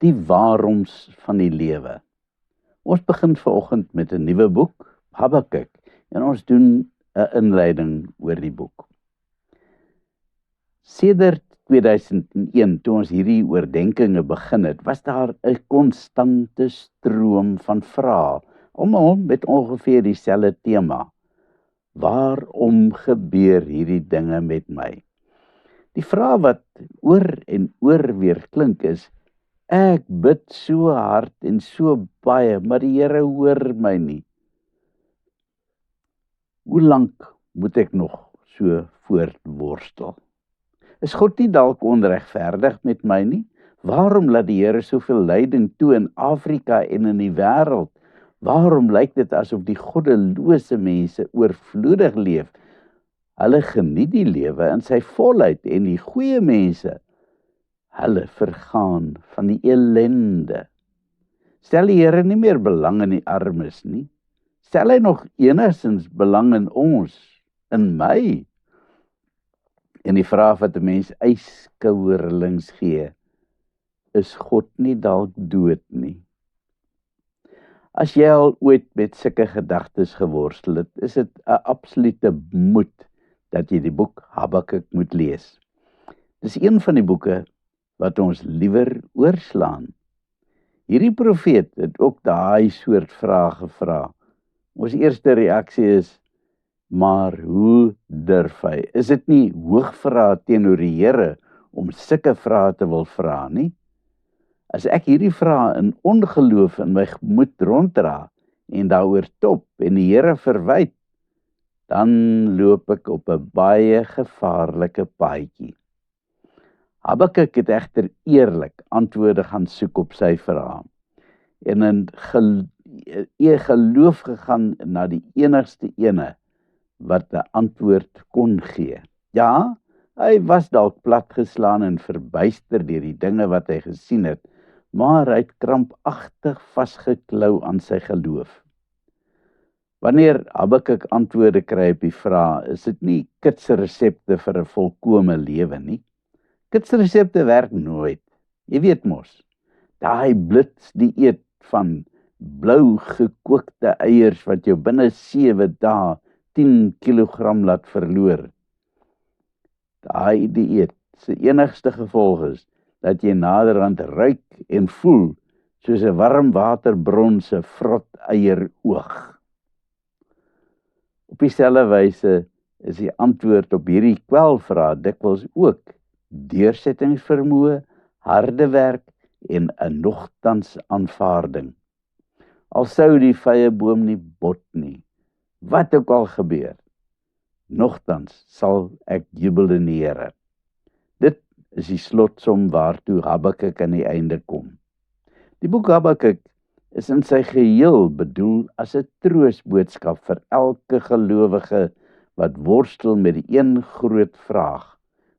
Die waaroms van die lewe. Ons begin vanoggend met 'n nuwe boek, Habakuk, en ons doen 'n inleiding oor die boek. Sedert 2001, toe ons hierdie oordeenkings begin het, was daar 'n konstante stroom van vrae, almal met ongeveer dieselfde tema. Waarom gebeur hierdie dinge met my? Die vraag wat oor en oor weer klink is, ek bid so hard en so baie, maar die Here hoor my nie. Hoe lank moet ek nog so voortworstel? Is God nie dalk onregverdig met my nie? Waarom laat die Here soveel lyding toe in Afrika en in die wêreld? Waarom lyk dit asof die goddelose mense oorvloedig leef? Hulle geniet die lewe in sy volheid en die goeie mense, hulle vergaan van die ellende. Stel die Here nie meer belang in die armes nie? Stel hy nog enigstens belang in ons, in my? En die vraag wat 'n mens yskouerlings gee, is God nie dalk dood nie? As jy al ooit met sulke gedagtes geworstel het, is dit 'n absolute moed dat jy die boek Habakuk moet lees. Dis een van die boeke wat ons liewer oorslaan. Hierdie profeet het ook daai soort vrae gevra. Ons eerste reaksie is, maar hoe durf hy? Is dit nie hoogvra teenoor die Here om sulke vrae te wil vra nie? As ek hierdie vrae in ongeloof in my gemoed ronddra en daaroor top en die Here verwyd, dan loop ek op 'n baie gevaarlike paadjie. Habakuk het egter eerlik antwoorde gaan soek op sy vrae en in geloof gegaan na die enigste ene wat 'n antwoord kon gee. Ja, hy was dalk platgeslaan en verbuister deur die dinge wat hy gesien het, maar hy het krampagtig vasgeklou aan sy geloof. Wanneer Habakuk antwoorde kry op die vraag, is dit nie kitsresepte vir 'n volkome lewe nie. Kitsresepte werk nooit. Jy weet mos, daai blitsdieet van blou gekookte eiers wat jou binne 7 dae 10 kilogram laat verloor. Daai dieet se enigste gevolg is dat jy naderhand ruik en voel soos 'n warmwaterbron se vrot eier oog. Op dieselfde wyse is die antwoord op hierdie kwelvraag dikwels ook deursettingsvermoë, harde werk en 'n nogtans aanvaarding. Al sou die vrye boom nie bot nie, wat ook al gebeur, nogtans sal ek jubel in die Here. Dit is die slotsom waartoe Habakuk aan die einde kom. Die boek Habakuk is in sy geheel bedoel as 'n troostboodskap vir elke gelowige wat worstel met die een groot vraag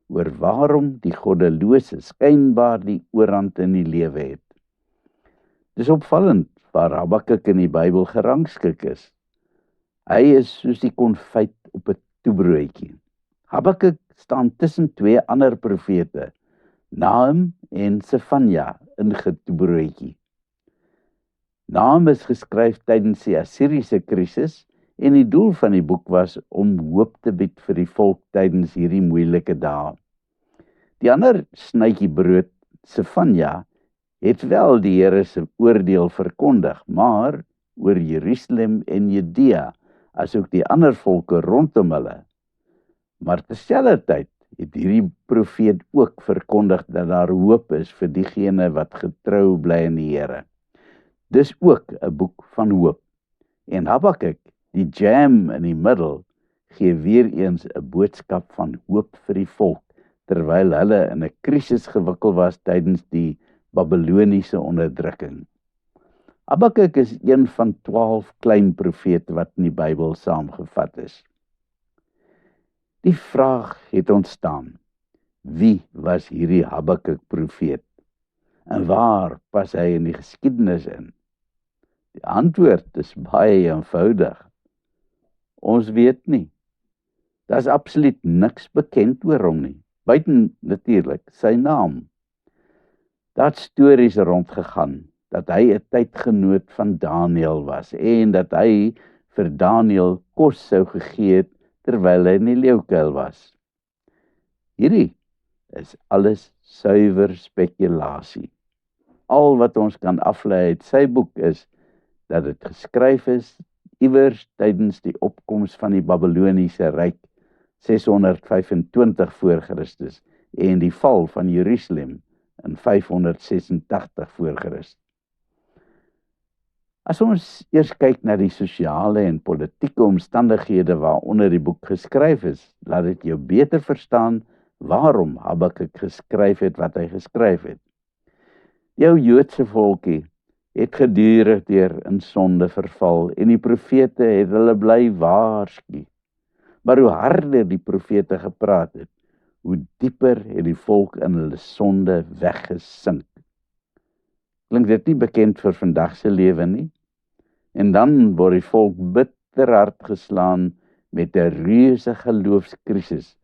oor waarom die goddelose skynbaar die oorhand in die lewe het. Dis opvallend waar Habakuk in die Bybel gerangskik is. Hy is soos die konfyt op 'n toebroodjie. Habakuk staan tussen twee ander profete, Nahum en Sefanja, in getoebroodjie. Nahum is geskryf tydens die Assiriese krisis en die doel van die boek was om hoop te bied vir die volk tydens hierdie moeilike dae. Die ander snytjie brood, Sefanja, het wel die Here se oordeel verkondig, maar oor Jerusalem en Judea, asook die ander volke rondom hulle. Maar terselfdertyd het hierdie profeet ook verkondig dat daar hoop is vir diegene wat getrou bly in die Here. Dis ook 'n boek van hoop. En Habakuk, die jam in die middel, gee weer eens 'n boodskap van hoop vir die volk, terwyl hulle in 'n krisis gewikkeld was tydens die Babiloniese onderdrukking. Habakuk is een van 12 klein profete wat in die Bybel saamgevat is. Die vraag het ontstaan, wie was hierdie Habakuk profeet? En waar pas hy in die geskiedenis in? Die antwoord is baie eenvoudig. Ons weet nie. Daar's absoluut niks bekend oor hom nie, buiten natuurlik sy naam. Daar het stories rondgegaan dat hy 'n tydgenoot van Daniël was en dat hy vir Daniël kos sou gegee het terwyl hy in die leeukuil was. Hierdie is alles suiwer spekulasie. Al wat ons kan aflei uit sy boek is dat dit geskryf is iewers tydens die opkoms van die Babiloniese ryk 625 voor Christus en die val van Jerusalem in 586 voor Christus. As ons eers kyk na die sosiale en politieke omstandighede waaronder die boek geskryf is, laat dit jou beter verstaan waarom Habakuk geskryf het wat hy geskryf het. Jou Joodse volkie het gedurig deur in sonde verval en die profete het hulle bly waarsku. Maar hoe harder die profete gepraat het, hoe dieper het die volk in hulle sonde weggesink. Klink dit nie bekend vir vandag se lewe nie? En dan word die volk bitter hard geslaan met 'n reuse geloofskrisis,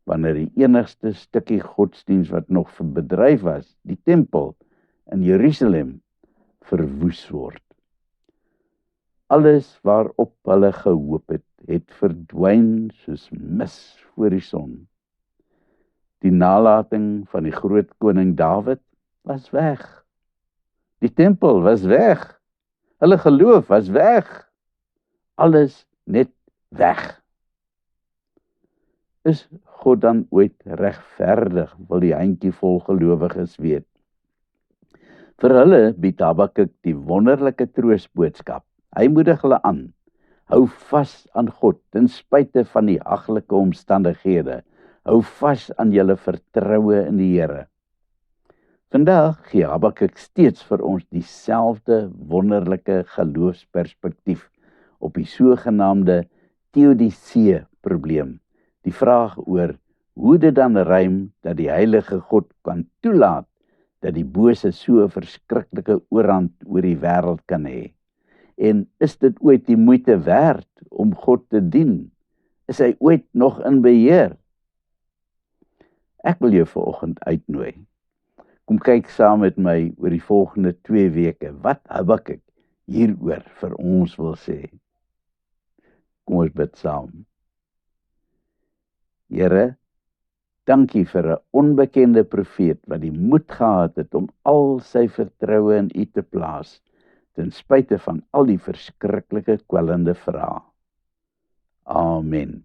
wanneer die enigste stukkie godsdiens wat nog vir bedryf was, die tempel in Jerusalem, verwoes word. Alles waarop hulle gehoop het, het verdwyn soos mis voor die son. Die nalating van die groot koning Dawid was weg. Die tempel was weg. Hulle geloof was weg. Alles net weg. Is God dan ooit regverdig, wil die handjievol gelowiges weet. Vir hulle bied Habakuk die wonderlike troostboodskap. Hy moedig hulle aan. Hou vas aan God, ten spyte van die haglike omstandighede. Hou vas aan julle vertroue in die Here. Vandag gee Habakuk steeds vir ons dieselfde wonderlike geloofsperspektief op die sogenaamde Theodisee probleem. Die vraag oor hoe dit dan rym dat die heilige God kan toelaat dat die bose so 'n verskriklike oorhand oor die wêreld kan hê. En is dit ooit die moeite werd om God te dien? Is hy ooit nog in beheer? Ek wil jou vanoggend uitnooi. Kom kyk saam met my oor die volgende 2 weke wat Habakuk hieroor vir ons wil sê. Kom ons bid saam. Here, dankie vir 'n onbekende profeet wat die moed gehad het om al sy vertroue in U te plaas, ten spyte van al die verskriklike kwellende vrae. Amen.